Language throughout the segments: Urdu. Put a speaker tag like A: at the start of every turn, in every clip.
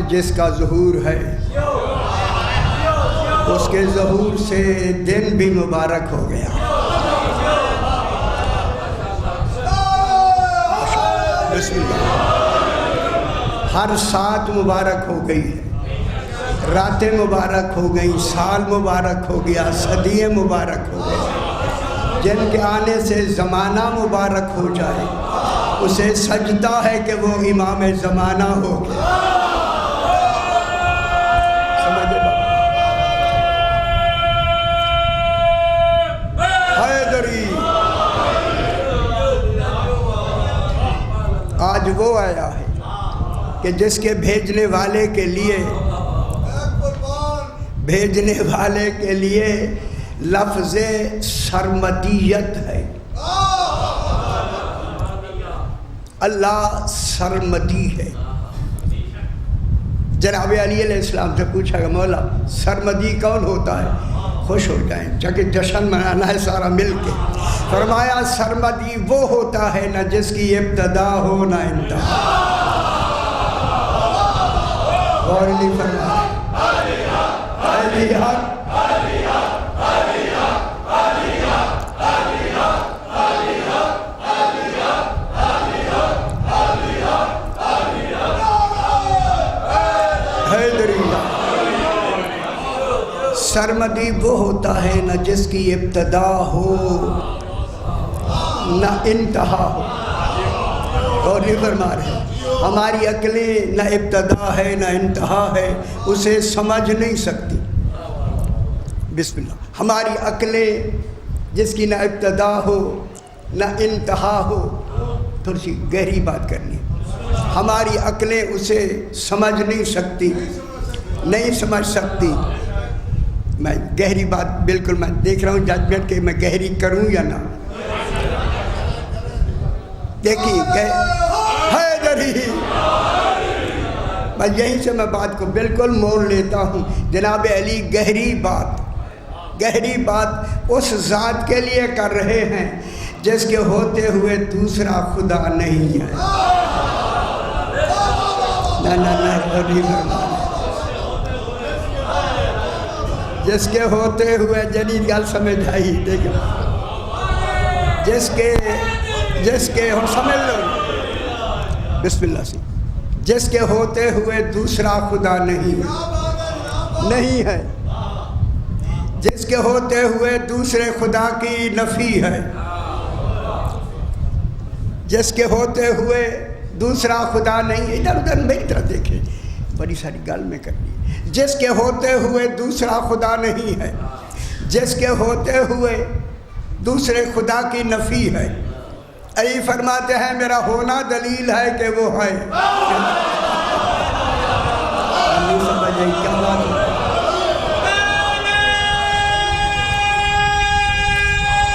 A: جس کا ظہور ہے اس کے ظہور سے دن بھی مبارک ہو گیا۔ بسم اللہ۔ ہر سات مبارک ہو گئی ہے، راتیں مبارک ہو گئیں، سال مبارک ہو گیا، صدییں مبارک ہو گئی۔ جن کے آنے سے زمانہ مبارک ہو جائے اسے سجدہ ہے کہ وہ امام زمانہ ہو گیا۔ سمجھے حیدری آج وہ آیا ہے کہ جس کے بھیجنے والے کے لیے لفظ سرمدیت ہے۔ اللہ سرمدی ہے۔ جناب علی علیہ السلام سے پوچھا کہ مولا سرمدی کون ہوتا ہے؟ خوش ہو جائیں، جبکہ جشن منانا ہے سارا مل کے۔ فرمایا سرمدی وہ ہوتا ہے نہ جس کی ابتدا ہو نہ انتہا۔ غور نہیں فرمایا۔ سرمدی وہ ہوتا ہے نہ جس کی ابتدا ہو نہ انتہا ہو۔ اور نہیں فرما رہے ہماری عقلیں نہ ابتدا ہے نہ انتہا ہے، اسے سمجھ نہیں سکتی۔ بسم اللہ۔ ہماری عقلیں جس کی نہ ابتدا ہو نہ انتہا ہو، تھوڑی سی گہری بات کرنی ہے۔ ہماری عقلیں اسے سمجھ نہیں سکتی، نہیں سمجھ سکتی۔ میں گہری بات بالکل میں دیکھ رہا ہوں ججمنٹ کہ میں گہری کروں یا نہ۔ دیکھیے حیدری، میں یہیں سے میں بات کو بالکل موڑ لیتا ہوں۔ جناب علی گہری بات اس ذات کے لیے کر رہے ہیں جس کے ہوتے ہوئے دوسرا خدا نہیں ہے۔ جس کے ہوتے ہوئے جدید گل سمجھ آئی، دیکھو جس کے ہم سمجھ لو بسم اللہ سے، جس کے ہوتے ہوئے دوسرا خدا نہیں ہے، جس کے ہوتے ہوئے دوسرے خدا کی نفی ہے، جس کے ہوتے ہوئے دوسرا خدا نہیں ہے۔ ادھر ادھر میری طرف دیکھیں، بڑی ساری گل میں کرنی۔ جس کے ہوتے ہوئے دوسرا خدا نہیں ہے، جس کے ہوتے ہوئے دوسرے خدا کی نفی ہے۔ علی فرماتے ہیں میرا ہونا دلیل ہے کہ وہ ہے۔ کیا بات ہے؟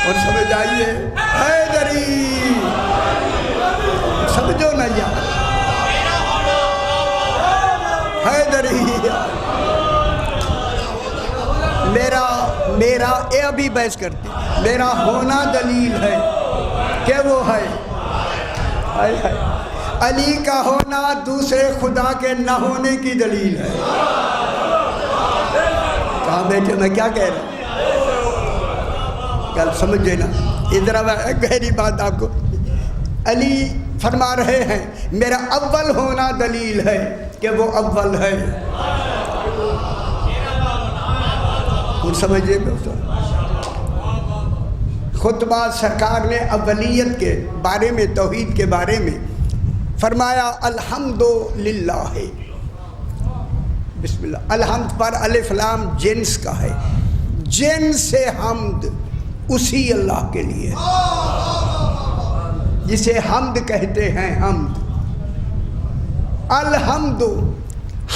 A: اور سمجھ آئیے حیدری، سمجھو نا یار حیدری، میرا اے ابھی بحث کرتے، میرا ہونا دلیل ہے کہ وہ ہے۔ علی کا ہونا دوسرے خدا کے نہ ہونے کی دلیل ہے۔ کہاں بیٹھے میں کیا کہہ رہا ہوں، گل سمجھے نا۔ ادھر گہری بات آپ کو، علی فرما رہے ہیں میرا اول ہونا دلیل ہے کہ وہ اول ہے۔ کچھ سمجھے دوستو، خطبہ سرکار نے اولیت کے بارے میں، توحید کے بارے میں فرمایا الحمدللہ۔ بسم اللہ۔ الحمد پر الف لام جنس کا ہے، جنس سے حمد اسی اللہ کے لیے جسے حمد کہتے ہیں۔ حمد الحمد،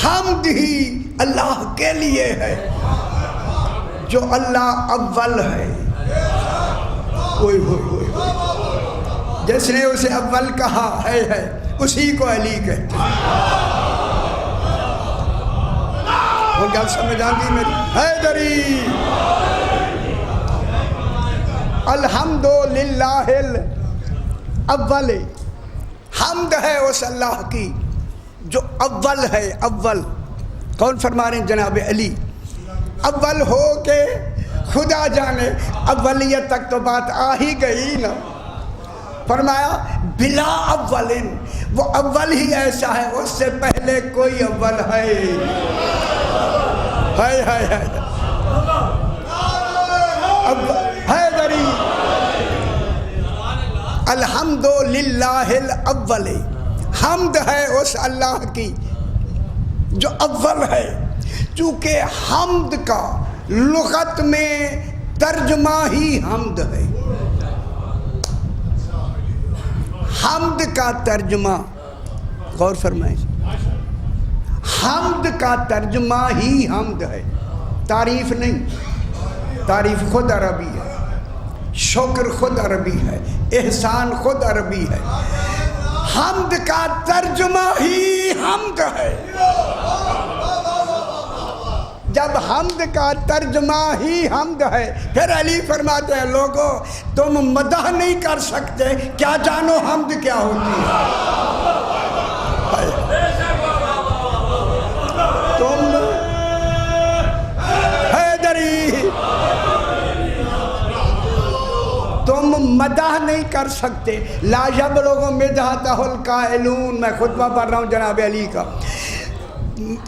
A: حمد ہی اللہ کے لیے ہے جو اللہ اول ہے۔ جس نے اسے اول کہا ہے اسی کو علی کہتے ہیں۔ وہ گل سمجھ آگی میری حیدری؟ الحمدللہ اول، حمد ہے اس اللہ کی جو اول ہے، اول کون فرما رہے ہیں؟ جناب علی اول ہو کے خدا جانے، اولیت تک تو بات آ ہی گئی نا. فرمایا بلا اولن، وہ اول ہی ایسا ہے، اس سے پہلے کوئی اول ہے. حیدری الحمدللہ الاول، حمد ہے اس اللہ کی جو اول ہے. چونکہ حمد کا لغت میں ترجمہ ہی حمد ہے. حمد کا ترجمہ غور فرمائیں، حمد کا ترجمہ ہی حمد ہے، تعریف نہیں. تعریف خود عربی ہے، شکر خود عربی ہے، احسان خود عربی ہے. حمد کا ترجمہ ہی حمد ہے. جب حمد کا ترجمہ ہی حمد ہے، پھر علی فرماتے ہیں لوگوں تم مدح نہیں کر سکتے، کیا جانو حمد کیا ہوتی ہے. تم حیدری تم مدح نہیں کر سکتے. لا یبلغ مدحتہ القائلون، میں خطبہ پڑھ رہا ہوں جناب علی کا،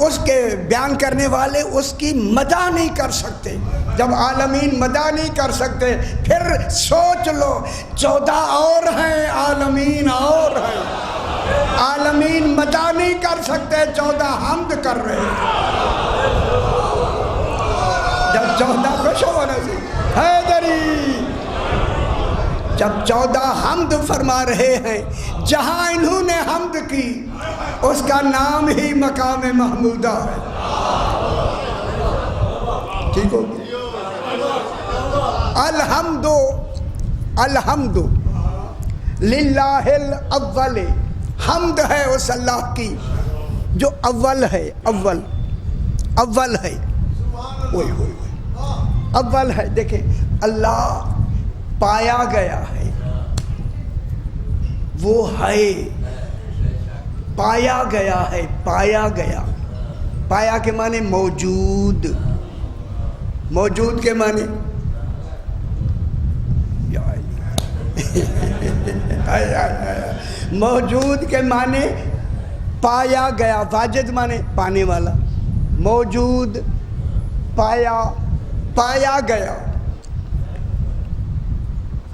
A: اس کے بیان کرنے والے اس کی مدح نہیں کر سکتے. جب عالمین مدح نہیں کر سکتے، پھر سوچ لو 14 اور ہیں، عالمین اور ہیں. عالمین مدح نہیں کر سکتے، 14 حمد کر رہے ہیں. جب 14 خوش ہونا سی حیدری، جب 14 حمد فرما رہے ہیں، جہاں انہوں نے حمد کی اس کا نام ہی مقام محمودہ ہے. ٹھیک ہو گیا؟ الحمد للہ الاول، حمد ہے اس اللہ کی جو اول ہے. اول ہے، اول ہے. دیکھیں اللہ پایا گیا ہے، وہ ہے، پایا گیا ہے. پایا گیا، پایا کے معنی موجود، موجود کے معنی موجود کے معنی پایا گیا. واجد معنی پانے والا، موجود، پایا، پایا گیا.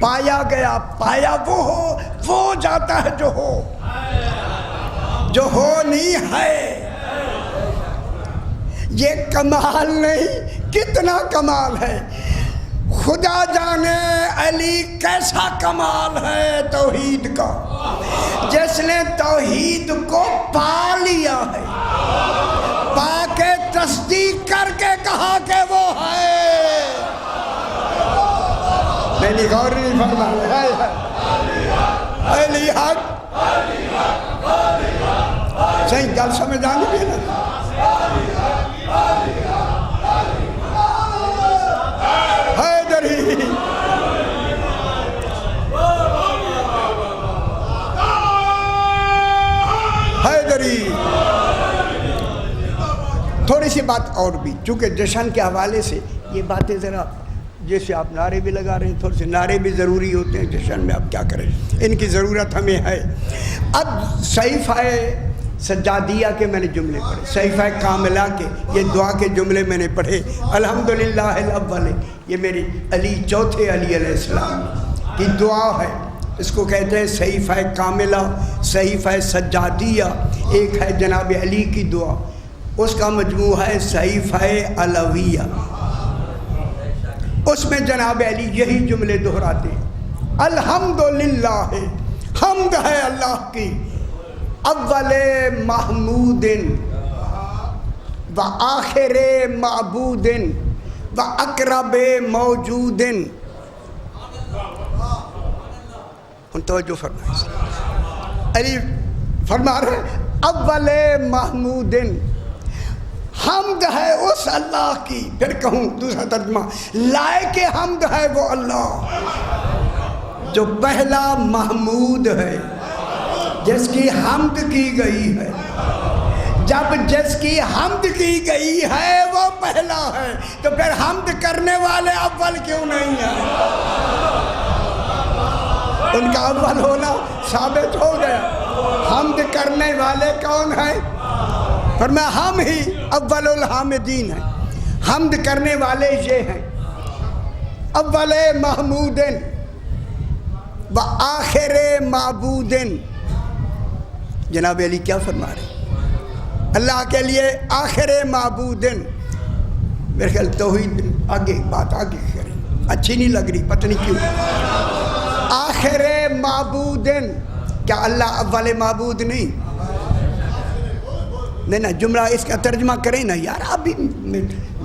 A: پایا گیا، پایا وہ ہو، وہ جاتا ہے جو ہو، جو ہو نہیں ہے. یہ کمال نہیں، کتنا کمال ہے. خدا جانے علی کیسا کمال ہے توحید کا، جس نے توحید کو پا لیا ہے، پا کے تصدیق کر کے کہا کہ وہ ہے. میری غور نہیں فرمایا علی حق صحیح گل سمجھ آنی بھی نا. حیدری حیدری تھوڑی سی بات اور بھی، چونکہ جشن کے حوالے سے یہ باتیں ذرا جیسے آپ نعرے بھی لگا رہے ہیں، تھوڑے سے نعرے بھی ضروری ہوتے ہیں جشن میں. اب کیا کریں، ان کی ضرورت ہمیں ہے. اب صحیفہ سجادیہ کے میں نے جملے پڑھے، صحیفہ کاملہ کے یہ دعا کے جملے میں نے پڑھے. الحمدللہ الاول، یہ میری علی چوتھے علی علیہ السلام کی دعا ہے. اس کو کہتے ہیں صحیفہ کاملہ، صحیفہ سجادیہ. ایک ہے جناب علی کی دعا، اس کا مجموعہ ہے صحیفہ علویہ. اس میں جناب علی یہی جملے دہراتے ہیں. الحمدللہ، حمد ہے اللہ کی، اول محمود و آخر معبود و اقرب موجود. توجہ فرمائیں، علی فرما رہے اول محمود، حمد ہے اس اللہ کی. پھر کہوں دوسرا ترجمہ، لائق حمد ہے وہ اللہ جو پہلا محمود ہے، جس کی حمد کی گئی ہے. جب جس کی حمد کی گئی ہے وہ پہلا ہے تو پھر حمد کرنے والے اول کیوں نہیں ہیں؟ ان کا اول ہونا ثابت ہو گیا۔ حمد کرنے والے کون ہیں؟ فرمایا ہم ہی اول الحامدین ہیں۔ حمد کرنے والے یہ ہیں، اول محمودن و آخر معبودن۔ جناب علی کیا فرما رہے ہیں؟ اللہ کے لیے آخر معبودن، میرے خیال توحید آگے بات آگے کریں، اچھی نہیں لگ رہی، پتہ نہیں کیوں۔ آخر معبودن، کیا اللہ اول معبود نہیں؟ نہیں، جملہ اس کا ترجمہ کریں نا یار، ابھی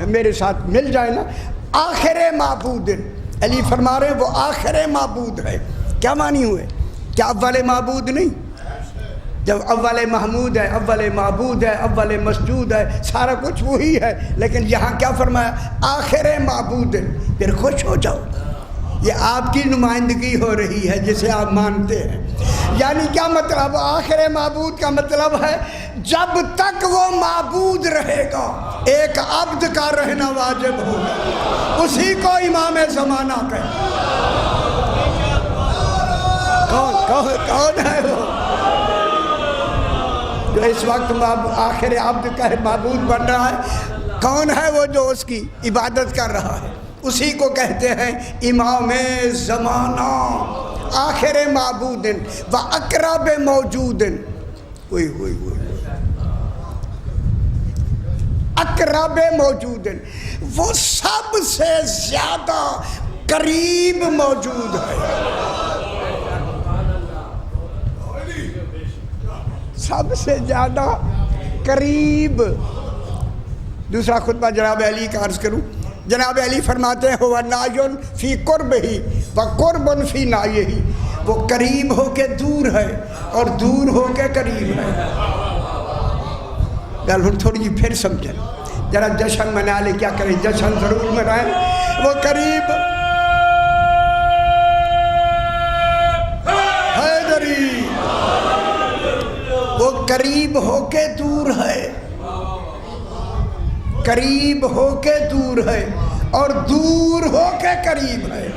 A: میرے ساتھ مل جائے نا۔ آخر معبودن، علی فرما رہے ہیں وہ آخر معبود ہے۔ کیا معنی ہوئے؟ کیا اول معبود نہیں؟ جب اول محمود ہے، اول معبود ہے، اول مسجود ہے، سارا کچھ وہی ہے، لیکن یہاں کیا فرمایا؟ آخر معبود ہے۔ پھر خوش ہو جاؤ، یہ آپ کی نمائندگی ہو رہی ہے جسے آپ مانتے ہیں۔ یعنی کیا مطلب؟ آخر معبود کا مطلب ہے جب تک وہ معبود رہے گا ایک عبد کا رہنا واجب ہوگا، اسی کو امام زمانہ کہے۔ کون ہے وہ جو اس وقت آخر عبد کا معبود بن رہا ہے؟ کون ہے وہ جو اس کی عبادت کر رہا ہے؟ اسی کو کہتے ہیں امام زمانہ، آخر معبودن و اقرب موجودن۔ اقرب موجودن، وہ سب سے زیادہ قریب موجود ہے، سب سے زیادہ قریب۔ دوسرا خطبہ جناب علی کا عرض کروں، جناب علی فرماتے ہیں ہوا نایون فی قرب ہی و قربن فی نایہ ہی، وہ قریب ہو کے دور ہے اور دور ہو کے قریب ہے۔ تھوڑی جی پھر سمجھیں، ذرا جشن منا لے، کیا کریں، جشن ضرور منائیں۔ وہ قریب حیدری، وہ قریب ہو کے دور ہے، قریب ہو کے دور ہے اور دور ہو کے قریب ہے۔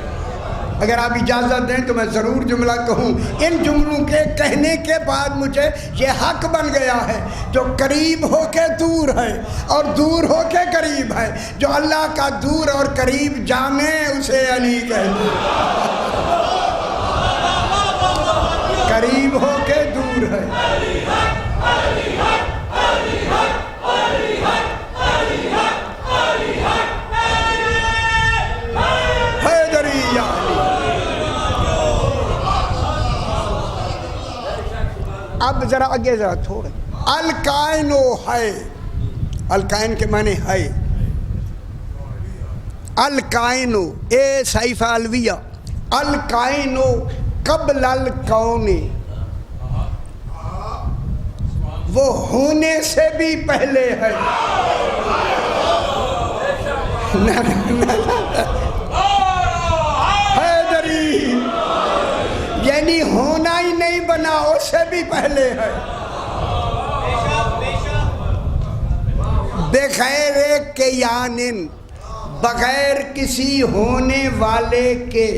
A: اگر آپ اجازت دیں تو میں ضرور جملہ کہوں، ان جملوں کے کہنے کے بعد مجھے یہ حق بن گیا ہے، جو قریب ہو کے دور ہے اور دور ہو کے قریب ہے، جو اللہ کا دور اور قریب جانے اسے علی کہتے ہیں۔ قریب ہو کے دور ہے، اب ذرا آگے ذرا تھوڑے۔ الکائن ہے، الکائن کے معنی ہے، الکائن اے صحیفہ الویہ، الکائن قبل الکون، وہ ہونے سے بھی پہلے ہے۔ حیدری، یعنی ہونا ہی نہیں بنا، اس سے بھی پہلے ہے، بغیر کیان، بغیر کسی ہونے والے کے۔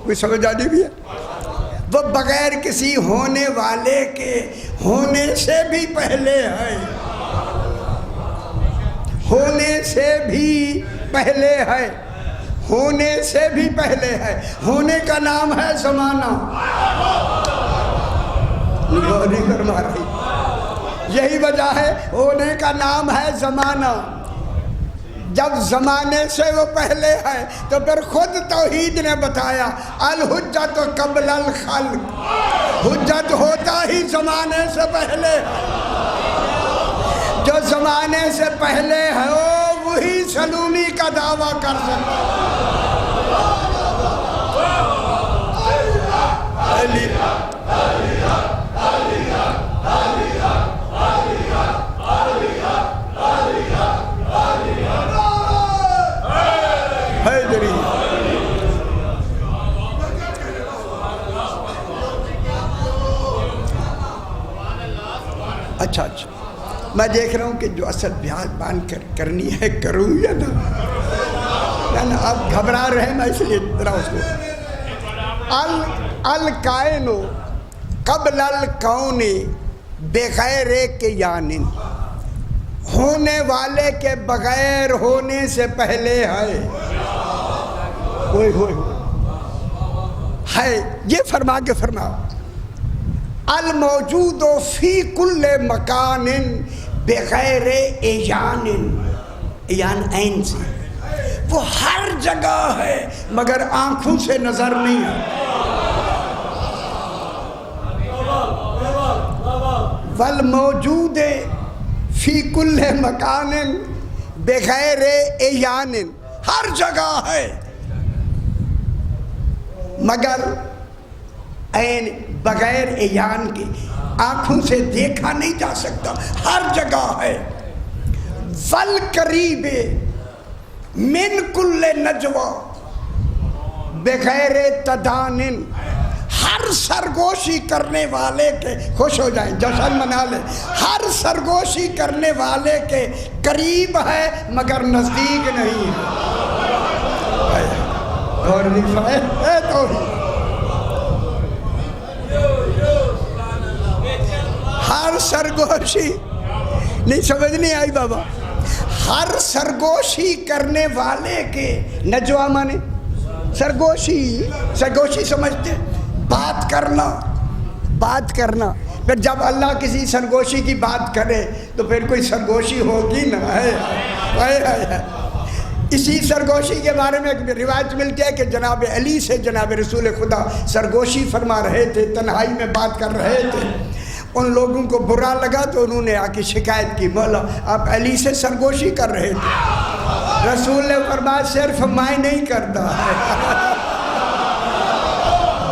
A: کوئی سمجھ آنی بھی ہے؟ وہ بغیر کسی ہونے والے کے ہونے سے بھی پہلے ہے، ہونے سے بھی پہلے ہے، ہونے سے بھی پہلے ہے۔ ہونے کا نام ہے زمانہ، یہی وجہ ہے ہونے کا نام ہے زمانہ۔ جب زمانے سے وہ پہلے ہے تو پھر خود توحید نے بتایا الحجت قبل الخلق، حجت ہوتا ہی زمانے سے پہلے، جو زمانے سے پہلے ہے وہی سلومی کا دعویٰ کر سکتا۔ اچھا اچھا، میں دیکھ رہا ہوں کہ جو اصل بیاج باندھ کر کرنی ہے کروں یا نہ آپ گھبرا رہے ہیں، میں اس لیے ذرا اس کو الکائن قبل الکون بغیر کیان، ہونے والے کے بغیر ہونے سے پہلے ہے، ہوئے ہوئے ہے، یہ فرما کے فرما الموجود فی کل مکان بغیر ایان، ایان عین سے، وہ ہر جگہ ہے مگر آنکھوں سے نظر نہیں ہے۔ والموجود فی کل مکان بغیر ایان، ہر جگہ ہے مگر عین بغیر ایان کے، آنکھوں سے دیکھا نہیں جا سکتا، ہر جگہ ہے۔ والقریب من کل نجوا بغیر تدان، ہر سرگوشی کرنے والے کے، خوش ہو جائیں جشن منا لیں، ہر سرگوشی کرنے والے کے قریب ہے مگر نزدیک نہیں ہے۔ اور ہے توحید، ہر سرگوشی، نہیں سمجھ نہیں آئی بابا، ہر سرگوشی کرنے والے کے، نجوا مانے سرگوشی، سرگوشی سمجھتے بات کرنا، بات کرنا، پھر جب اللہ کسی سرگوشی کی بات کرے تو پھر کوئی سرگوشی ہوگی نا، ہے۔ اسی سرگوشی کے بارے میں ایک روایت ملتی ہے کہ جناب علی سے جناب رسول خدا سرگوشی فرما رہے تھے، تنہائی میں بات کر رہے تھے، ان لوگوں کو برا لگا تو انہوں نے آ کے شکایت کی، مولا آپ علی سے سرگوشی کر رہے تھے، رسول نے فرمایا صرف میں نہیں کرتا ہے،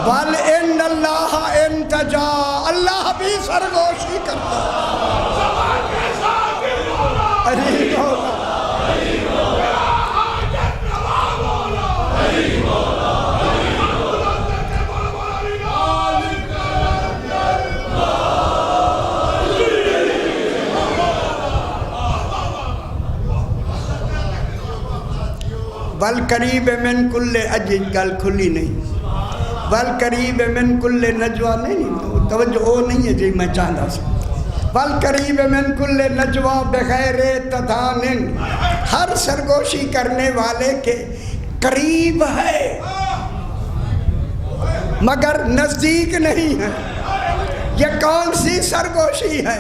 A: بل ان اللہ انتجا، اللہ بھی سرگوشی کرتا ہے۔ والقریب من کل اجل، گل کھلی نہیں، والقریب من کل نجوا، نہیں توجہ وہ نہیں ہے جی میں چاہتا سا، والقریب من کل نجوا بغیر تدان، ہر سرگوشی کرنے والے کے قریب ہے مگر نزدیک نہیں ہے۔ یہ کون سی سرگوشی ہے؟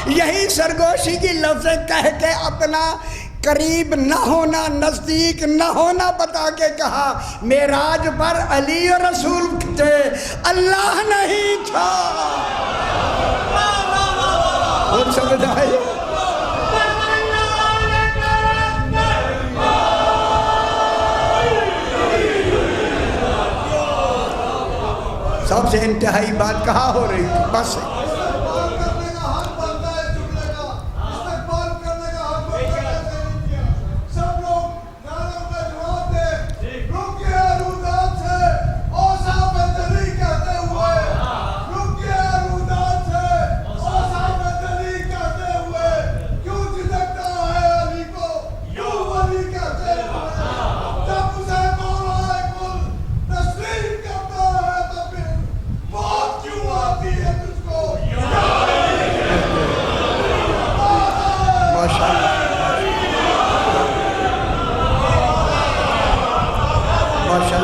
A: یہی سرگوشی کی لفظ کہہ کے اپنا قریب نہ ہونا، نزدیک نہ ہونا بتا کے کہا، معراج پر علی رسول تھے، اللہ نہیں تھا۔ اور سمجھ آئی؟ سب سے انتہائی بات کہاں ہو رہی تھی؟ بس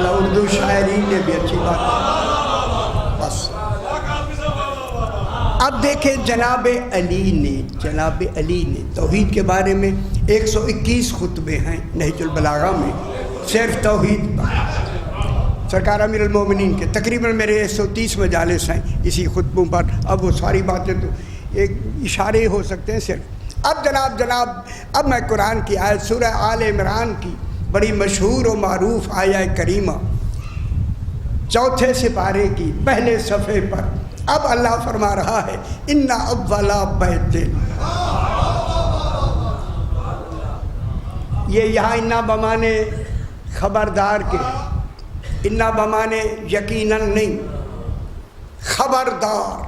A: اردو شاعری نے بھی اچھی بات ہے۔ بس اب دیکھیں جناب علی نے توحید کے بارے میں 121 خطبے ہیں نہج البلاغہ میں، صرف توحید پر، سرکار امیر المومنین کے تقریباً میرے 130 مجالس ہیں اسی خطبوں پر۔ اب وہ ساری باتیں تو ایک اشارے ہو سکتے ہیں صرف۔ اب جناب اب میں قرآن کی آیت سورہ آل عمران کی بڑی مشہور و معروف آیہ کریمہ 4 سپارے کی پہلے صفحے پر اب اللہ فرما رہا ہے، ان اول بیت، یہ یہاں انا بمانے خبردار کے، انا بمانے یقیناً نہیں، خبردار،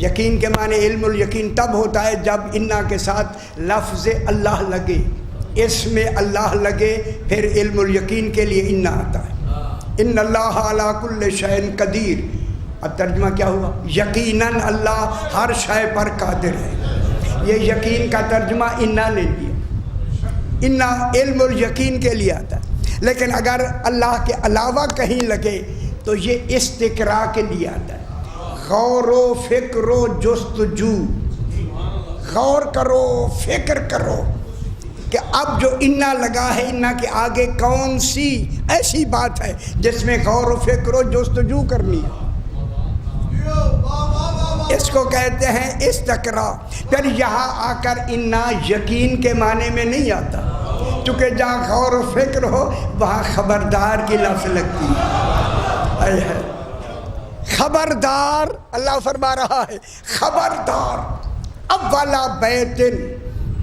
A: یقین کے معنی علم الیقین تب ہوتا ہے جب انا کے ساتھ لفظ اللہ لگے، اسم اللہ لگے، پھر علم الیقین کے لیے انا آتا ہے۔ ان اللہ علی کل شیء قدیر، اب ترجمہ کیا ہوا؟ یقیناً اللہ ہر شے پر قادر ہے۔ یہ یقین کا ترجمہ انا لے لیا، انا علم الیقین کے لیے آتا ہے، لیکن اگر اللہ کے علاوہ کہیں لگے تو یہ استقراء کے لیے آتا ہے۔ غور و فکر و جستجو، غور کرو، فکر کرو کہ اب جو انا لگا ہے، انا کے آگے کون سی ایسی بات ہے جس میں غور و فکر و جستجو کرنی ہے، اس کو کہتے ہیں استقراء۔ پھر یہاں آ کر انا یقین کے معنی میں نہیں آتا، چونکہ جہاں غور و فکر ہو وہاں خبردار کی لفظ لگتی ہے۔ خبردار، اللہ فرما رہا ہے خبردار، اولا بیت،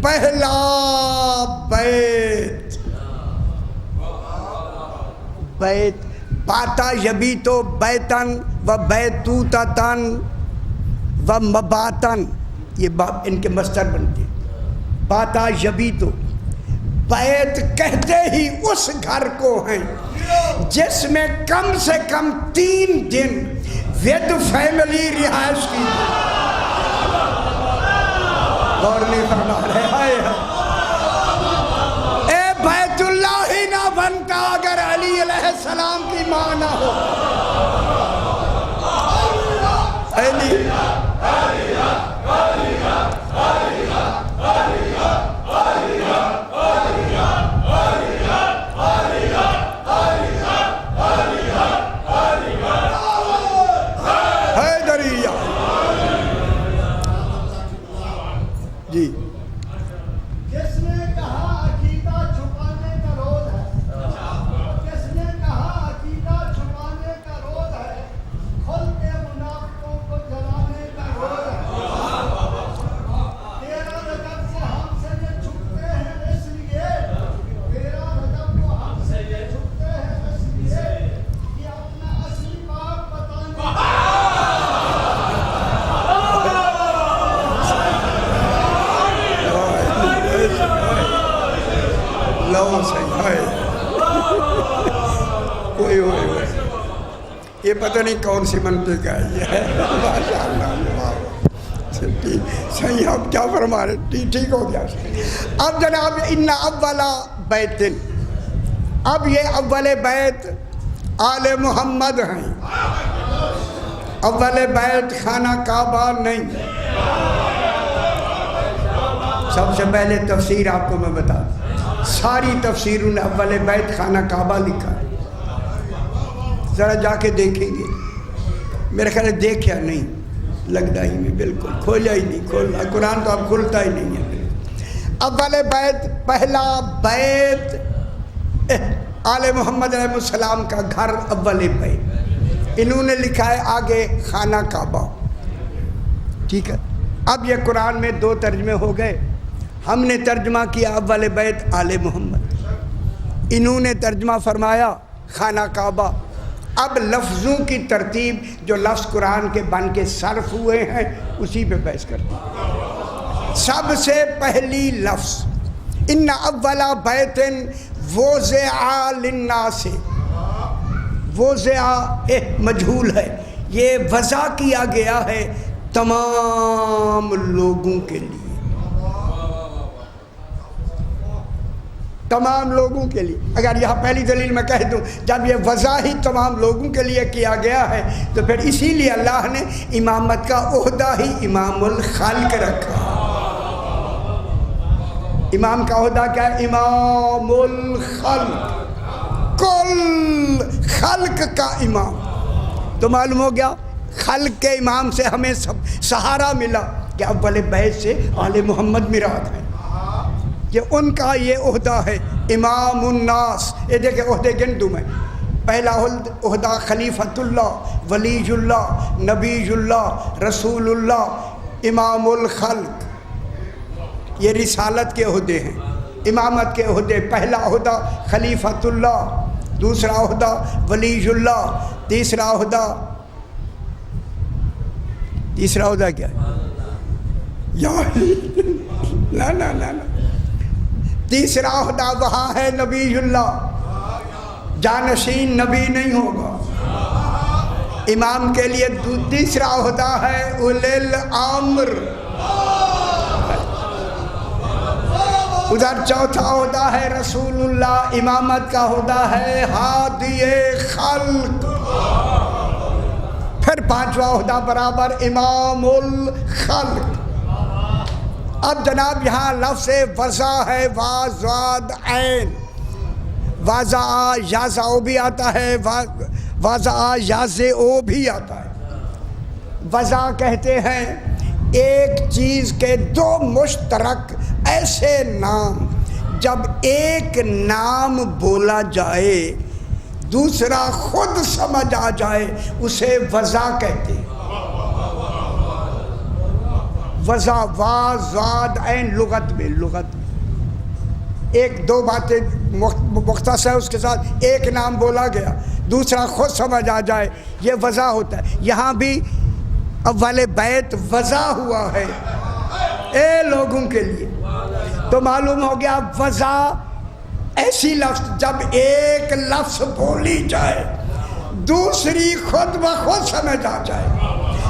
A: پہلا بیت، بیت باتا یبیتو بیتن و بیتوتتن و مباتن، یہ ان کے مصدر بنتے ہیں۔ باتا یبیتو، بیت کہتے ہی اس گھر کو ہیں جس میں کم سے کم 3 دن ود فیملی رہائش کی۔ اور نہیں فرما رہے اے بیت اللہ ہی نہ بنتا اگر علی علیہ السلام کی ماں نہ ہو۔ جی
B: جس نے کہا عقیدہ چھپانے کا روز ہے، جس نے کہا عقیدہ چھپانے کا روز ہے، کھل کے منافقوں کو جلانے کا روز ہے۔ تیرا رجب سے ہم سے یہ چھپتے ہیں اس لیے، تیرا رجب کو ہم سے یہ چھپتے ہیں اس لیے کہ اپنا اصلی باپ بتانے
A: یہ پتہ نہیں کون سی منطق ہے یہ ماشاء اللہ۔ صحیح، آپ کیا فرما رہے؟ ٹھیک ہو گیا۔ اب جناب ان اولا بیت، اب یہ اول بیت آل محمد ہیں، اول بیت خانہ کعبہ نہیں۔ سب سے پہلے تفسیر آپ کو میں بتا دوں، ساری تفسیروں نے اول بیت خانہ کعبہ لکھا ہے، ذرا جا کے دیکھیں گے۔ میرے خیال ہے دیکھا نہیں، لگتا ہی نہیں، بالکل کھولا ہی نہیں، کھولا قرآن تو اب کھلتا ہی نہیں ہے۔ اول بیت، پہلا بیت آل محمد علیہ السلام کا گھر اول بیت، انہوں نے لکھا ہے آگے خانہ کعبہ، ٹھیک ہے۔ اب یہ قرآن میں 2 ترجمے ہو گئے، ہم نے ترجمہ کیا اول بیت آل محمد، انہوں نے ترجمہ فرمایا خانہ کعبہ۔ اب لفظوں کی ترتیب جو لفظ قرآن کے بن کے صرف ہوئے ہیں اسی پہ بحث کرتے ہیں۔ سب سے پہلی لفظ ان اولا بیت وضع للناس، وضع مجہول ہے، یہ وضع کیا گیا ہے تمام لوگوں کے لیے، تمام لوگوں کے لیے۔ اگر یہاں پہلی دلیل میں کہہ دوں، جب یہ وضع ہی تمام لوگوں کے لیے کیا گیا ہے تو پھر اسی لیے اللہ نے امامت کا عہدہ ہی امام الخلق رکھا۔ امام کا عہدہ کیا ہے؟ امام الخلق، کل خلق کا امام۔ تو معلوم ہو گیا خلق کے امام سے ہمیں سہارا ملا کہ اول بیت سے آل محمد مراد ہے، کہ ان کا یہ عہدہ ہے امام الناس۔ یہ دیکھیں عہدے گن دوں میں، پہلا عہدہ خلیفۃ اللہ، ولی اللہ، نبی اللہ، رسول اللہ، امام الخلق، یہ رسالت کے عہدے ہیں، امامت کے عہدے۔ پہلا عہدہ خلیفۃ اللہ، دوسرا عہدہ ولی اللہ، تیسرا عہدہ تیسرا عہدہ کیا ہے؟ نا تیسرا عہدہ وہاں ہے نبی اللہ، جانشین نبی نہیں ہوگا۔ امام کے لیے تیسرا عہدہ ہے اولی الامر، ادھر چوتھا عہدہ ہے رسول اللہ، امامت کا عہدہ ہے ہادی خلق، پھر پانچواں عہدہ برابر امام الخلق۔ اب جناب یہاں لفظ وضع ہے، واضاد عین، وضع یازع بھی آتا ہے، وضع یازع بھی آتا ہے۔ وضع کہتے ہیں ایک چیز کے دو مشترک ایسے نام، جب ایک نام بولا جائے دوسرا خود سمجھ آ جائے اسے وضع کہتے ہیں۔ وضع واضاد عین لغت میں ایک دو باتیں مختصر ہے، اس کے ساتھ ایک نام بولا گیا دوسرا خود سمجھ آ جائے، یہ وضع ہوتا ہے۔ یہاں بھی اول بیت وضع ہوا ہے اے لوگوں کے لیے، تو معلوم ہو گیا وضع ایسی لفظ جب ایک لفظ بولی جائے دوسری خود بخود سمجھ آ جائے۔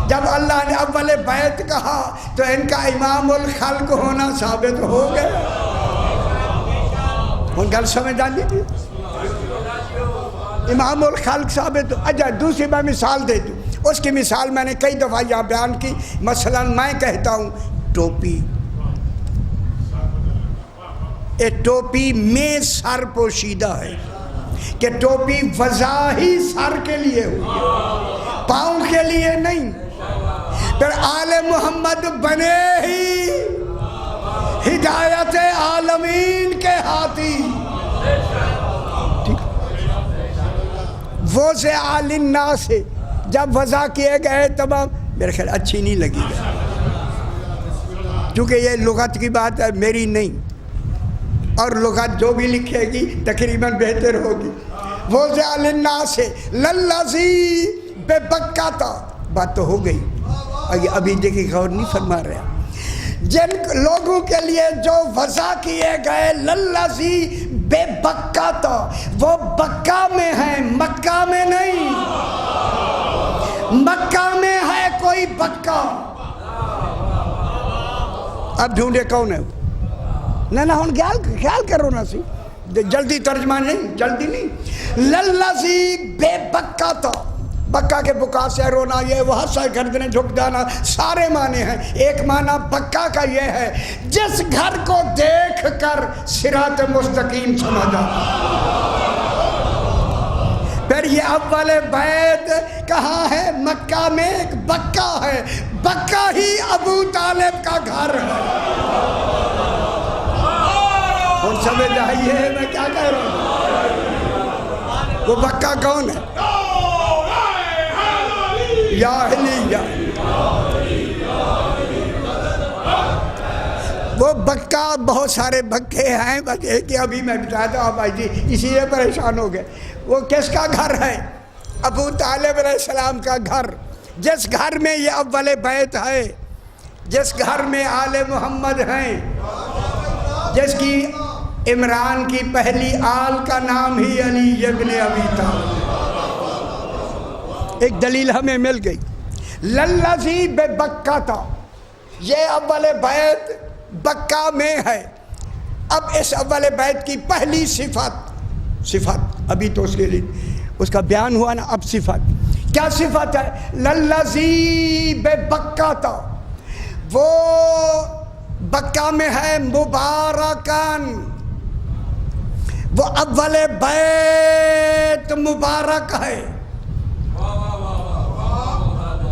A: جب اللہ نے اول بیت کہا تو ان کا امام الخلق ہونا ثابت ہو گیا۔ ان گل سمجھ آ لیجیے، امام الخلق ثابت ہو۔ اچھا دوسری میں مثال دے دوں، اس کی مثال میں نے کئی دفعہ یہاں بیان کی۔ مثلا میں کہتا ہوں ٹوپی، ٹوپی میں سر پوشیدہ ہے کہ ٹوپی وضع ہی سر کے لیے ہوئی ہے، پاؤں کے لیے نہیں۔ پھر آل محمد بنے ہی ہدایت عالمین کے ہاتھی، وہ سے آل الناس سے جب وضع کیے گئے تمام، میرے خیال اچھی نہیں لگی گئی، کیونکہ یہ لغت کی بات ہے میری نہیں، اور لغت جو بھی لکھے گی تقریباً بہتر ہوگی۔ وہ سے آل الناس سے للذی بے بکا تھا، بات تو ہو گئی، ابھی دیکھیں غور نہیں فرما رہے ہیں۔ جن لوگوں کے لیے جو وضع کیے گئے للذی بے بکا تھا، وہ بکا میں ہیں مکہ میں نہیں، مکہ میں ہے کوئی بکا۔ اب ڈھونڈے کون ہے؟ نہ ہن خیال کرو نا سی، جلدی ترجمہ نہیں، جلدی نہیں۔ للذی بے بکا تھا، بکا کے بکا سے رونا، یہ وہ ہنسا گردنیں جھک جانا، سارے معنی ہیں۔ ایک معنی بکا کا یہ ہے جس گھر کو دیکھ کر صراط مستقیم سمجھا۔ پھر یہ اول بیت کہاں ہے؟ مکہ میں ایک بکا ہے، بکا ہی ابو طالب کا گھر ہے۔ اور سمجھ آئیے میں کیا کہہ رہا ہوں؟ وہ بکا کون ہے؟ یا علی، وہ بکا بہت سارے بکے ہیں، بس ایک ہی ابھی میں بتایا تھا آپ جی، اسی لیے پریشان ہو گئے۔ وہ کس کا گھر ہے؟ ابو طالب علیہ السلام کا گھر۔ جس گھر میں یہ اول بیت ہے، جس گھر میں آل محمد ہیں، جس کی عمران کی پہلی آل کا نام ہی علی ابن ابی طالب۔ ایک دلیل ہمیں مل گئی، للذی بے بکا تھا، یہ اول بیت بکا میں ہے۔ اب اس اول بیت کی پہلی صفت ابھی تو اس کے لیے اس کا بیان ہوا نا، اب صفت کیا صفت ہے؟ للذی بے بکا تھا، وہ بکا میں ہے مبارکان، وہ اول بیت مبارک ہے۔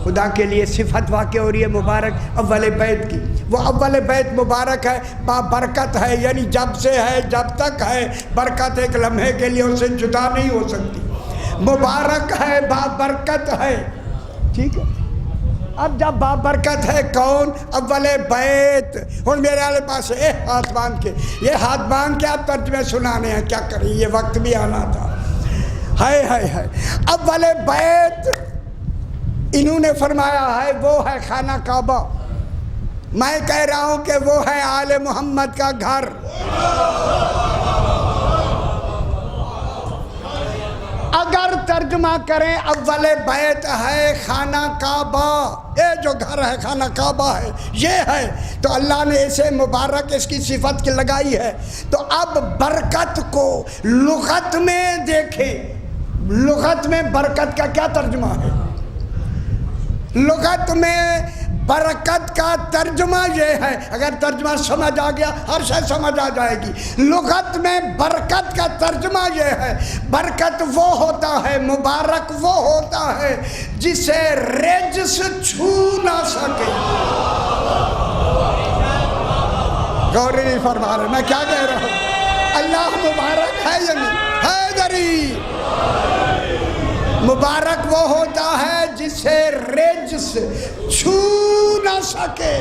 A: خدا کے لیے صفت واقع ہو رہی ہے مبارک اول بیت کی، وہ اول بیت مبارک ہے، با برکت ہے، یعنی جب سے ہے جب تک ہے، برکت ایک لمحے کے لیے اس سے جدا نہیں ہو سکتی، مبارک ہے، با برکت ہے، ٹھیک ہے۔ اب جب با برکت ہے کون؟ اول بیت۔ اور میرے والے پاس ہاتھ باندھ کے، یہ ہاتھ باندھ کے آپ ترجمے سنانے ہیں، کیا کریں، یہ وقت بھی آنا تھا۔ ہائے ہائے ہائے، اول بیت انہوں نے فرمایا ہے وہ ہے خانہ کعبہ، میں کہہ رہا ہوں کہ وہ ہے آل محمد کا گھر۔ اگر ترجمہ کریں اول بیت ہے خانہ کعبہ، یہ جو گھر ہے خانہ کعبہ ہے یہ ہے، تو اللہ نے اسے مبارک اس کی صفت لگائی ہے۔ تو اب برکت کو لغت میں دیکھیں، لغت میں برکت کا کیا ترجمہ ہے؟ لغت میں برکت کا ترجمہ یہ ہے، اگر ترجمہ سمجھ آ گیا ہر شے سمجھ آ جائے گی۔ لغت میں برکت کا ترجمہ یہ ہے، برکت وہ ہوتا ہے، مبارک وہ ہوتا ہے جسے رجس چھو نہ سکے۔ غور نہیں فرما رہے میں کیا کہہ رہا ہوں؟ اللہ مبارک ہے یا نہیں؟ حیدری مبارک وہ ہوتا ہے جسے رجس چھو نہ سکے۔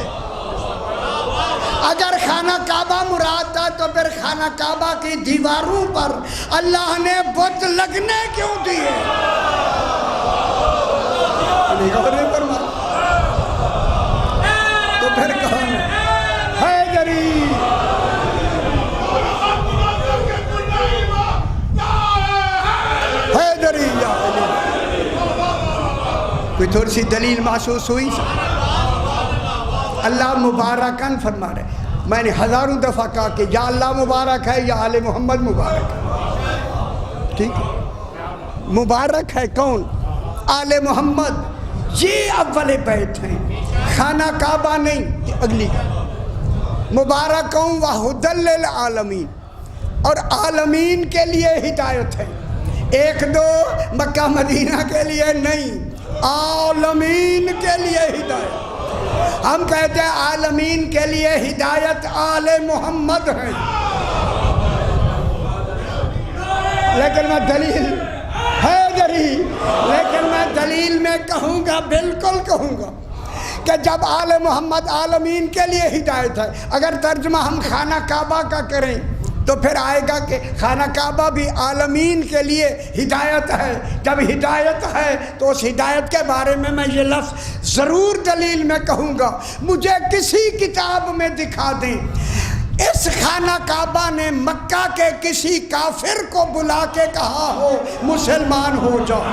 A: اگر خانہ کعبہ مراد تھا تو پھر خانہ کعبہ کی دیواروں پر اللہ نے بت لگنے کیوں دیے؟ تو پھر کون ہے؟ حیدری حیدری یا علی۔ کوئی تھوڑی سی دلیل محسوس ہوئی؟ اللہ مبارکن فرما رہے۔ میں نے ہزاروں دفعہ کہا کہ یا اللہ مبارک ہے یا آل محمد مبارک ہے، ٹھیک ہے؟ مبارک ہے کون؟ آل محمد، یہ اول بیت ہیں، خانہ کعبہ نہیں، اگلی مبارکوں وہدی للعالمین، اور عالمین کے لیے ہدایت ہے، ایک دو مکہ مدینہ کے لیے نہیں، عالمین کے لیے ہدایت۔ ہم کہتے ہیں عالمین کے لیے ہدایت آل محمد ہے، لیکن میں دلیل حیدری، لیکن میں دلیل میں کہوں گا، بالکل کہوں گا کہ جب آل محمد عالمین کے لیے ہدایت ہے، اگر ترجمہ ہم خانہ کعبہ کا کریں تو پھر آئے گا کہ خانہ کعبہ بھی عالمین کے لیے ہدایت ہے۔ جب ہدایت ہے تو اس ہدایت کے بارے میں یہ لفظ ضرور دلیل میں کہوں گا۔ مجھے کسی کتاب میں دکھا دیں اس خانہ کعبہ نے مکہ کے کسی کافر کو بلا کے کہا ہو مسلمان ہو جاؤ۔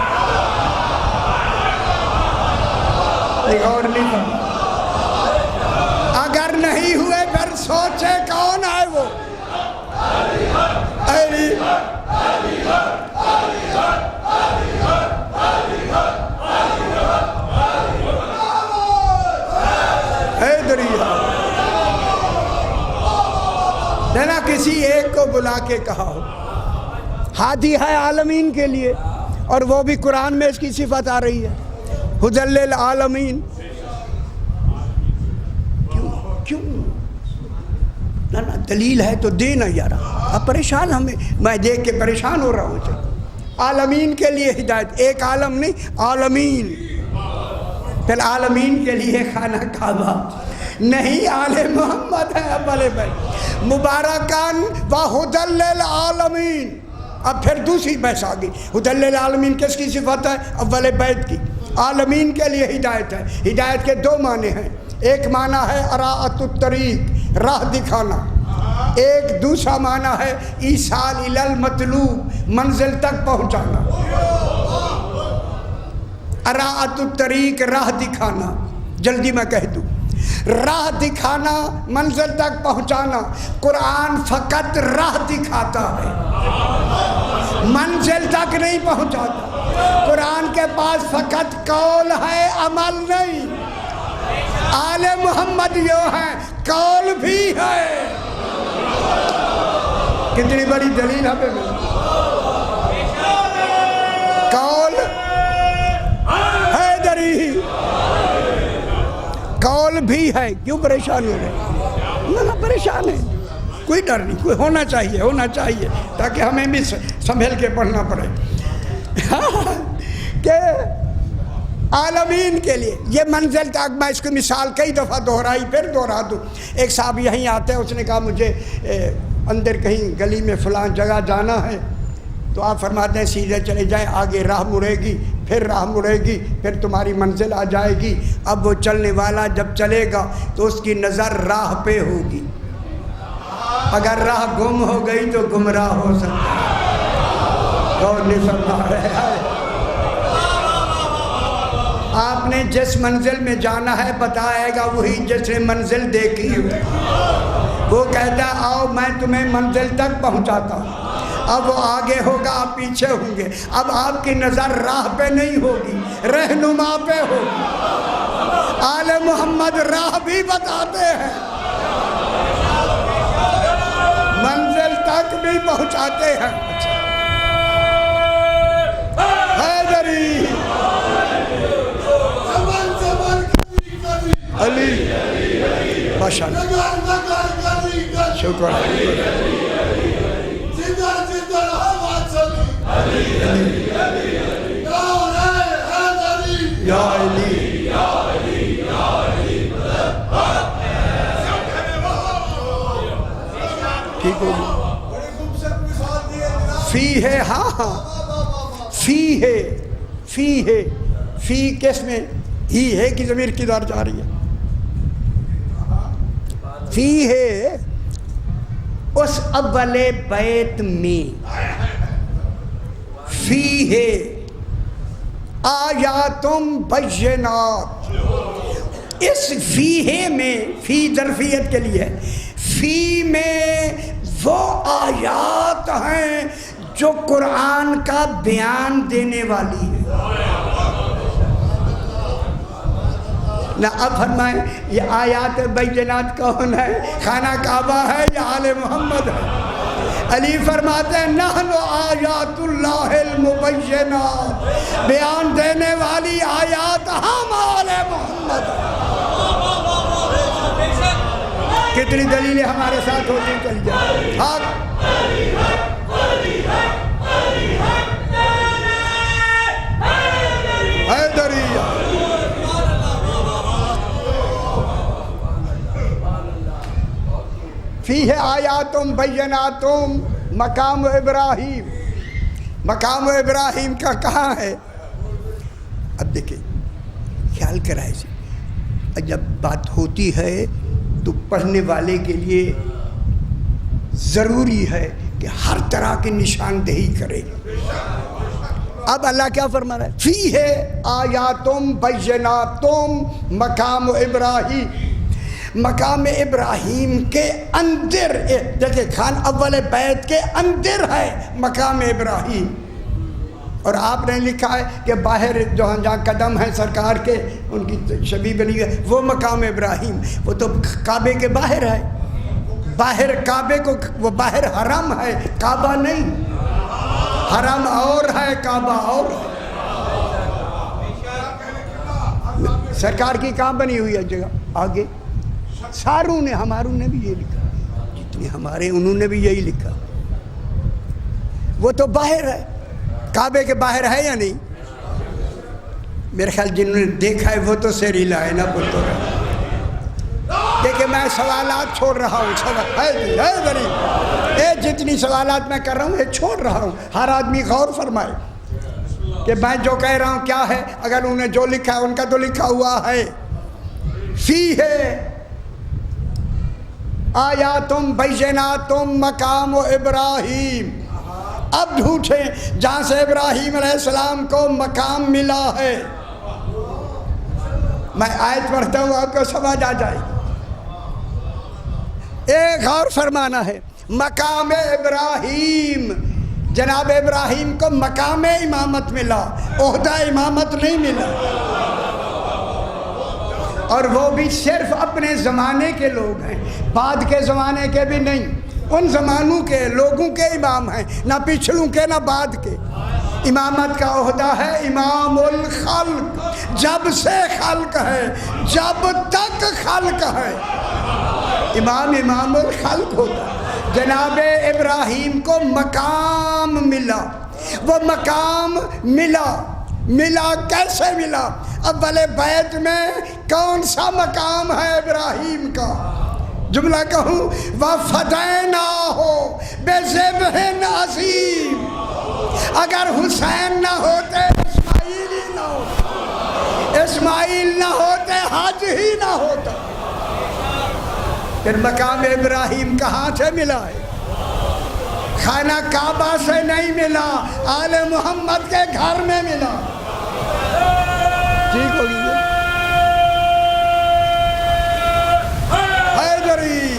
A: غور نہیں کرنا، اگر نہیں ہوئے پھر سوچے کون ہے وہ؟ دینا کسی ایک کو بلا کے کہا ہو، ہادی ہے عالمین کے لیے، اور وہ بھی قرآن میں اس کی صفت آ رہی ہے، ہدی للعالمین۔ کیوں نہ دلیل ہے تو دینا یار، اب پریشان میں دیکھ کے پریشان ہو رہا ہوں۔ عالمین کے لیے ہدایت، ایک عالم نہیں، عالمین۔ پھر عالمین کے لیے خانہ کعبہ نہیں، آل محمد ہے اول بیت، مبارکان وہدی للعالمین۔ اب پھر دوسری بحث آ گئی، ہدی للعالمین کس کی صفت ہے؟ اول بیت کی۔ عالمین کے لیے ہدایت ہے، ہدایت کے دو معنی ہیں، ایک معنی ہے اراءۃ الطریق، راہ دکھانا، ایک دوسرا معنی ہے ایصال الی المطلوب، منزل تک پہنچانا۔ اراءۃ الطریق راہ دکھانا، جلدی میں کہہ دوں، راہ دکھانا، منزل تک پہنچانا۔ قرآن فقط راہ دکھاتا ہے، منزل تک نہیں پہنچاتا۔ قرآن کے پاس فقط قول ہے، عمل نہیں۔ آل محمد جو ہے قول بھی ہے۔ کتنی بڑی دلیل ہے قول حیدری، قول بھی ہے۔ کیوں پریشان ہو رہے؟ نہ پریشان ہے، کوئی ڈر نہیں، کوئی ہونا چاہیے تاکہ ہمیں بھی سنبھل کے پڑھنا پڑے کہ عالمین کے لیے یہ منزل تک۔ میں اس کی مثال کئی دفعہ دہرائی، پھر دہرا دوں۔ ایک صاحب یہیں آتے ہیں، اس نے کہا مجھے اندر کہیں گلی میں فلاں جگہ جانا ہے، تو آپ فرماتے ہیں سیدھے چلے جائیں، آگے راہ مڑے گی، پھر راہ مڑے گی، پھر تمہاری منزل آ جائے گی۔ اب وہ چلنے والا جب چلے گا تو اس کی نظر راہ پہ ہوگی، اگر راہ گم ہو گئی تو گمراہ ہو سکتا ہے۔ اور نہیں فرما رہے ہیں آپ نے جس منزل میں جانا ہے بتائے گا وہی جس نے منزل دیکھی ہوئی، وہ کہتا ہے آؤ میں تمہیں منزل تک پہنچاتا ہوں۔ اب وہ آگے ہوگا، آپ پیچھے ہوں گے۔ اب آپ کی نظر راہ پہ نہیں ہوگی، رہنما پہ ہوگی۔ آل محمد راہ بھی بتاتے ہیں، منزل تک بھی پہنچاتے ہیں۔ حیدری علی ماشاءاللہ، شکر یا علی ٹھیک ہو فی ہے، ہاں فی ہے، فی ہے، فی کس میں ہی ہے کہ ضمیر کدھر جا رہی ہے؟ فی ہے اس اول بیت میں، فی ہے آیاتم بینات۔ اس فی ہے میں، فی ظرفیت کے لیے، فی میں وہ آیات ہیں جو قرآن کا بیان دینے والی ہے۔ نہ اب فرمائیں یہ آیات بینات کون ہے؟ خانہ کعبہ ہے یا آل محمد ہے؟ علی فرماتے ہیں نحن آیات اللہ المبینات، بیان دینے والی آیات ہم آل محمد ہیں۔ کتنی دلیلیں ہمارے ساتھ ہوتی چلی جائیں۔ حیدریہ فیہ آیاتم بیناتم مقام ابراہیم۔ مقام ابراہیم کا کہاں ہے؟ اب دیکھیں خیال کرائے سے جب بات ہوتی ہے تو پڑھنے والے کے لیے ضروری ہے کہ ہر طرح کی نشاندہی کرے۔ اب اللہ کیا فرما رہا ہے؟ فی ہے آیاتم بیناتم مقام ابراہیم۔ مقام ابراہیم کے اندر دیکھیں خان اول بیت کے اندر ہے مقام ابراہیم، اور آپ نے لکھا ہے کہ باہر جہاں قدم ہیں سرکار کے ان کی شبیہ بنی ہے وہ مقام ابراہیم، وہ تو کعبے کے باہر ہے، باہر کعبے کو، وہ باہر حرم ہے کعبہ نہیں، حرم اور ہے کعبہ اور ہے۔ سرکار کی کہاں بنی ہوئی ہے جگہ؟ آگے ساروں نے، ہماروں نے بھی یہ لکھا، جتنے ہمارے انہوں نے بھی یہی لکھا، وہ تو باہر ہے، کعبے کے باہر ہے یا نہیں؟ میرے خیال جنہوں نے دیکھا ہے وہ تو سیری لائے نا بول تو رہا۔ دیکھیں میں سوالات چھوڑ رہا ہوں، جتنی سوالات میں کر رہا ہوں یہ چھوڑ رہا ہوں، ہر آدمی غور فرمائے کہ میں جو کہہ رہا ہوں کیا ہے، اگر انہوں نے جو لکھا ہے ان کا تو لکھا ہوا ہے۔ فی ہے آیاتم بیناتم مقام ابراہیم۔ اب ڈھونڈیں جہاں سے ابراہیم علیہ السلام کو مقام ملا ہے، میں آیت پڑھتا ہوں آپ کو سمجھ آ جائے۔ ایک غور فرمانا ہے، مقام ابراہیم، جناب ابراہیم کو مقام امامت ملا، عہدہ امامت نہیں ملا، اور وہ بھی صرف اپنے زمانے کے لوگ ہیں، بعد کے زمانے کے بھی نہیں، ان زمانوں کے لوگوں کے امام ہیں، نہ پچھلوں کے نہ بعد کے۔ امامت کا عہدہ ہے امام الخلق، جب سے خلق ہے، جب تک خلق ہے امام الخلق ہوتا ہے۔ جناب ابراہیم کو مقام ملا، وہ مقام ملا کیسے ملا؟ اول بیت میں کون سا مقام ہے ابراہیم کا؟ جملہ کہوں وَفَدَيْنَاهُ بِذِبْحٍ عَظِيمٍ۔ اگر حسین نہ ہوتے اسماعیل ہی اسماعیل نہ ہوتے حج ہی نہ ہوتا. پھر مقام ابراہیم کہاں سے ملا ہے؟ خانہ کعبہ سے نہیں ملا، آل محمد کے گھر میں ملا. ٹھیک ہوگی یہ حیدری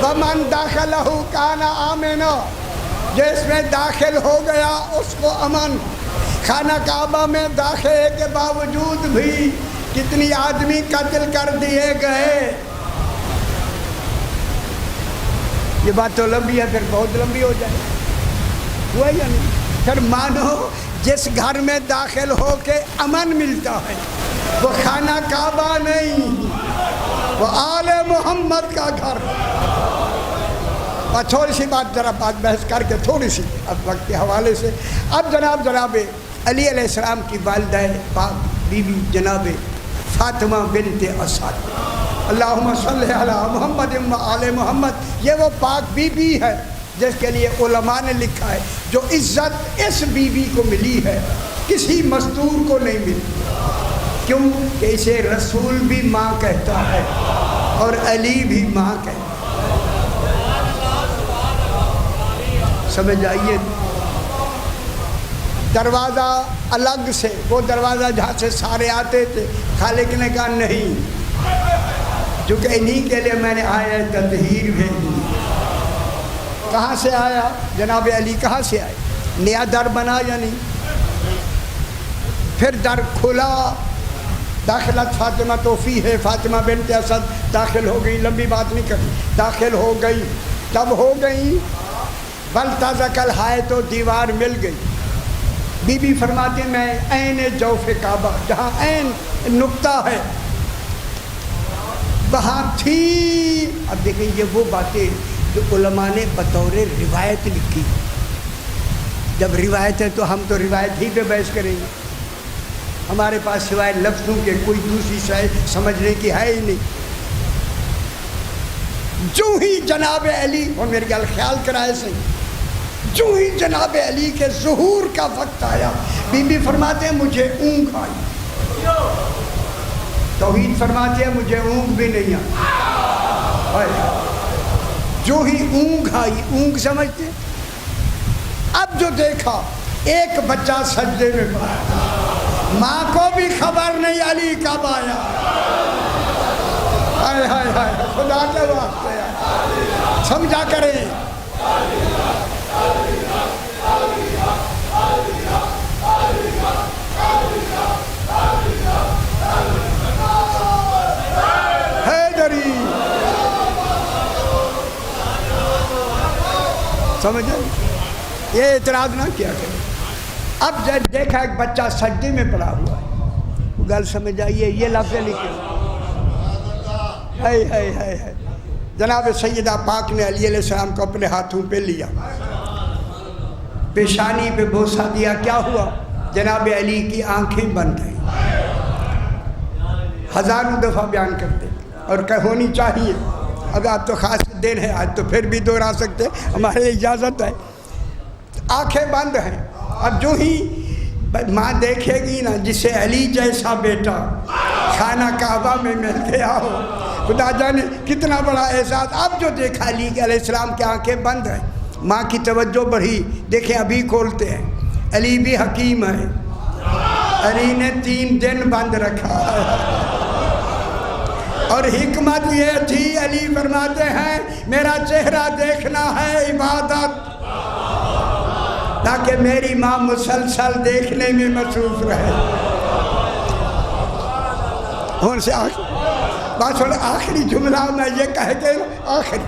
A: ومن داخلہ کان آمنا، جس میں داخل ہو گیا اس کو امن. خانہ کعبہ میں داخلے کے باوجود بھی کتنی آدمی قتل کر دیے گئے. یہ بات تو لمبی ہے، پھر بہت لمبی ہو جائے. ہوا یا نہیں؟ پھر مانو جس گھر میں داخل ہو کے امن ملتا ہے وہ خانہ کعبہ نہیں، وہ آل محمد کا گھر. اور تھوڑی سی بات ذرا بات بحث کر کے تھوڑی سی اب وقت کے حوالے سے، اب جناب علی علیہ السلام کی والدہ پاک بی بی جناب فاطمہ بنت اسد، اللہم صلی علی محمد و آل محمد، یہ وہ پاک بی بی ہے جس کے لیے علماء نے لکھا ہے جو عزت اس بی بی کو ملی ہے کسی مستور کو نہیں ملی. کیوں کہ اسے رسول بھی ماں کہتا ہے اور علی بھی ماں کہتا ہے. سمجھ آئیے. دروازہ الگ سے، وہ دروازہ جہاں سے سارے آتے تھے، خالق نے کہا نہیں، چونکہ انہی کے لیے میں نے آیا تطہیر بھیجی. کہاں سے آیا؟ جناب علی کہاں سے آئے؟ نیا در بنا یا نہیں؟ پھر در کھلا، داخلت فاطمہ توفی ہے، فاطمہ بنت اسد داخل ہو گئی. لمبی بات نہیں کرنی، داخل ہو گئی. تب ہو گئی بلتازہ کل ہائے تو دیوار مل گئی. بی بی فرماتی میں عین جوف کعبہ، جہاں عین نقطہ ہے وہاں تھی. اب دیکھیں یہ وہ باتیں جو علماء نے بطور روایت لکھی. جب روایت ہے تو ہم تو روایت ہی پہ بحث کریں گے. ہمارے پاس سوائے لفظوں کے کوئی دوسری شے سمجھنے کی ہے ہی نہیں. جو ہی جناب علی، اور میرے خیال خیال کرائے صحیح، جو ہی جناب علی کے ظہور کا وقت آیا، بی بی فرماتے ہیں مجھے اونگ آئی. توحید فرماتے ہیں مجھے اونگ بھی نہیں آئی. جو ہی اونگ آئی، اونگ سمجھتے ہیں؟ اب جو دیکھا ایک بچہ سجدے میں پڑا، ماں کو بھی خبر نہیں علی کب آیا. ہائے ہائے ہائے، خدا کے واسطے سمجھا کریں. حیدری سمجھے؟ یہ اعتراض نہ کیا کرے. اب جب دیکھا ایک بچہ سجدے میں پڑا ہوا ہے، وہ گل سمجھ آئیے. یہ لفظ لکھے ہے جناب سیدہ پاک نے علی علیہ السلام کو اپنے ہاتھوں پہ لیا، پیشانی پہ بوسہ دیا. کیا ہوا؟ جناب علی کی آنکھیں بند گئیں. ہزاروں دفعہ بیان کرتے اور کہ ہونی چاہیے. اب آپ تو خاص دن ہے آج تو پھر بھی دوہرا سکتے، ہمارے اجازت ہے. آنکھیں بند ہیں. اب جو ہی ماں دیکھے گی نا جسے علی جیسا بیٹا خانہ کعبہ میں مل گیا ہو، خدا جانے کتنا بڑا احساس. اب جو دیکھا علی علیہ السلام کی آنکھیں بند ہیں، ماں کی توجہ بڑھی. دیکھیں ابھی کھولتے ہیں. علی بھی حکیم ہے، علی نے 3 دن بند رکھا اور حکمت یہ تھی، علی فرماتے ہیں میرا چہرہ دیکھنا ہے عبادت، تاکہ میری ماں مسلسل دیکھنے میں مصروف رہے. اور سے آخری جملہ میں یہ کہہ کے آخری.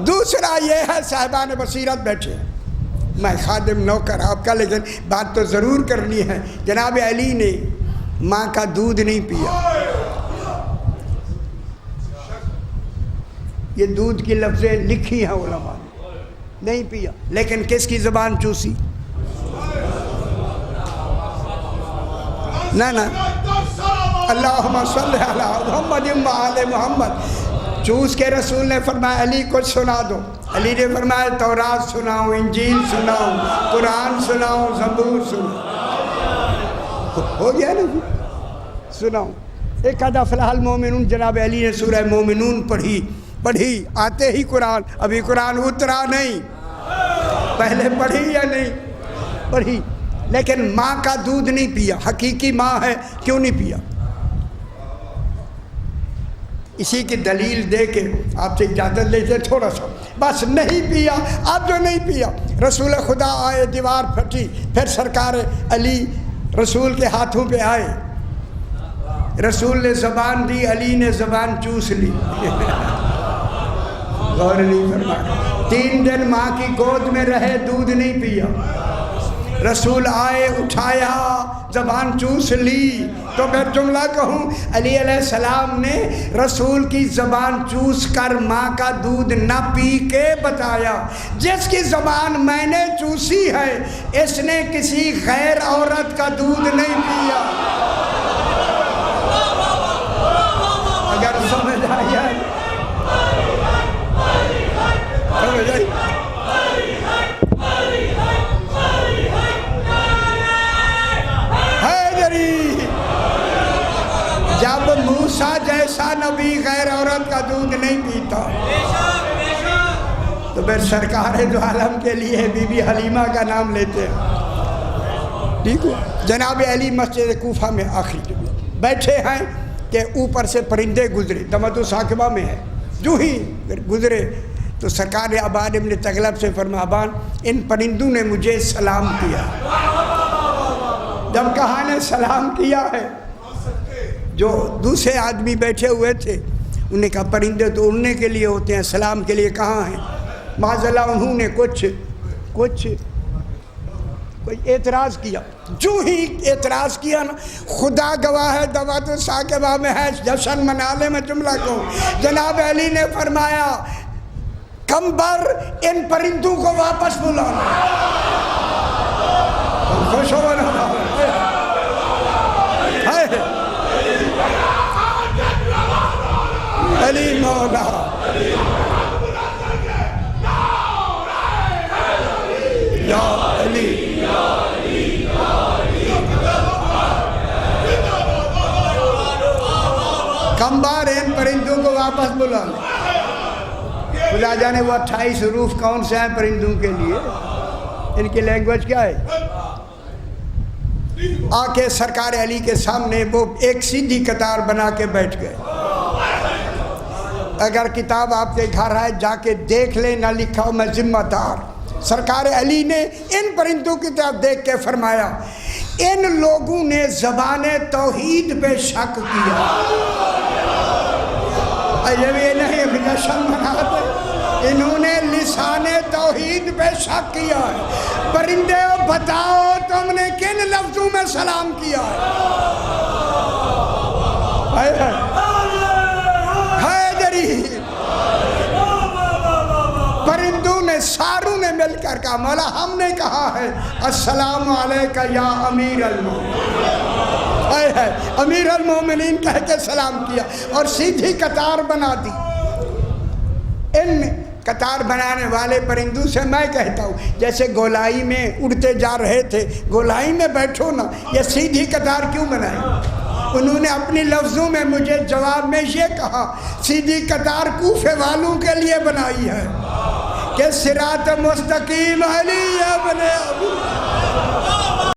A: دوسرا یہ ہے صاحبان بصیرت بیٹھے، میں خادم نوکر آپ کا، لیکن بات تو ضرور کرنی ہے. جناب علی نے ماں کا دودھ نہیں پیا. یہ دودھ کی لفظیں لکھی ہیں علماء نے، نہیں پیا. لیکن کس کی زبان چوسی؟ نہ اللہم صلی علی محمد و آل محمد. چوس کے رسول نے فرمایا علی کچھ سنا دو. علی نے فرمایا تورات سناؤں، انجیل سناؤں، قرآن سناؤں، زبور سناؤں. ہو گیا نا. سناؤں. ایک قد افلح المومنون، جناب علی نے سورہ مومنون پڑھی آتے ہی قرآن، ابھی قرآن اترا نہیں، پہلے پڑھی یا نہیں پڑھی، لیکن ماں کا دودھ نہیں پیا. حقیقی ماں ہے، کیوں نہیں پیا؟ اسی کی دلیل دے کے آپ سے اجازت لیتے تھوڑا سا، بس نہیں پیا. اب جو نہیں پیا، رسول خدا آئے، دیوار پھٹی، پھر سرکار علی رسول کے ہاتھوں پہ آئے، رسول نے زبان دی، علی نے زبان چوس لی. غور نہیں فرمایا. 3 دن ماں کی گود میں رہے، دودھ نہیں پیا. رسول آئے، اٹھایا، زبان چوس لی. تو میں جملہ کہوں، علی علیہ السلام نے رسول کی زبان چوس کر ماں کا دودھ نہ پی کے بتایا، جس کی زبان میں نے چوسی ہے اس نے کسی غیر عورت کا دودھ نہیں پیا. اگر سمجھ آئی ہے جب موسیٰ جیسا نبی غیر عورت کا دودھ نہیں پیتا، تو پھر سرکار دو عالم کے لیے بی بی حلیمہ کا نام لیتے ہیں. ٹھیک ہے. جناب علی مسجد کوفہ میں آخری بیٹھے ہیں کہ اوپر سے پرندے گزرے، دمت و ثاقبہ میں ہے. جو ہی گزرے تو سرکار ابان ابن تغلب سے فرمایا، ابان ان پرندوں نے مجھے سلام کیا. جب کہا نے سلام کیا ہے، جو دوسرے آدمی بیٹھے ہوئے تھے انہوں نے کہا پرندے تو اڑنے کے لیے ہوتے ہیں، سلام کے لیے کہاں ہیں؟ معاذاللہ انہوں نے کوئی اعتراض کیا. جو ہی اعتراض کیا نا، خدا گواہ ہے دعوت و ثاقبہ میں ہے، جشن منا لے. میں جملہ کہوں، جناب علی نے فرمایا کمبر ان پرندوں کو واپس بلانا. خوش ہو نا علی مولا. یا علی کمبر ان پرندوں کو واپس بلانا. خدا جانے وہ 28 حروف کون سے ہیں پرندوں کے لیے، ان کی لینگویج کیا ہے. آ کے سرکار علی کے سامنے وہ ایک سیدھی قطار بنا کے بیٹھ گئے. اگر کتاب آپ کے گھر ہے جا کے دیکھ لیں، نہ لکھا ہو میں ذمہ دار. سرکار علی نے ان پرندوں کی طرف دیکھ کے فرمایا ان لوگوں نے زبان توحید پہ شک کیا. یہ نہیں جشن مناتے، انہوں نے لسان توحید پہ شک کیا ہے. پرندے بتاؤ تم نے کن لفظوں میں سلام کیا ہے؟ حیدری پرندوں نے ساروں نے مل کر کہا، مولا ہم نے کہا ہے السلام علیکہ یا امیر المومنین. امیر المومنین کہہ کے سلام کیا اور سیدھی قطار بنا دی. ان قطار بنانے والے پرندوں سے میں کہتا ہوں، جیسے گولائی میں اڑتے جا رہے تھے، گولائی میں بیٹھو نا، یہ سیدھی قطار کیوں بنائی؟ انہوں نے اپنی لفظوں میں مجھے جواب میں یہ کہا سیدھی قطار کوفے والوں کے لیے بنائی ہے کہ صراط مستقیم علی ابن ابی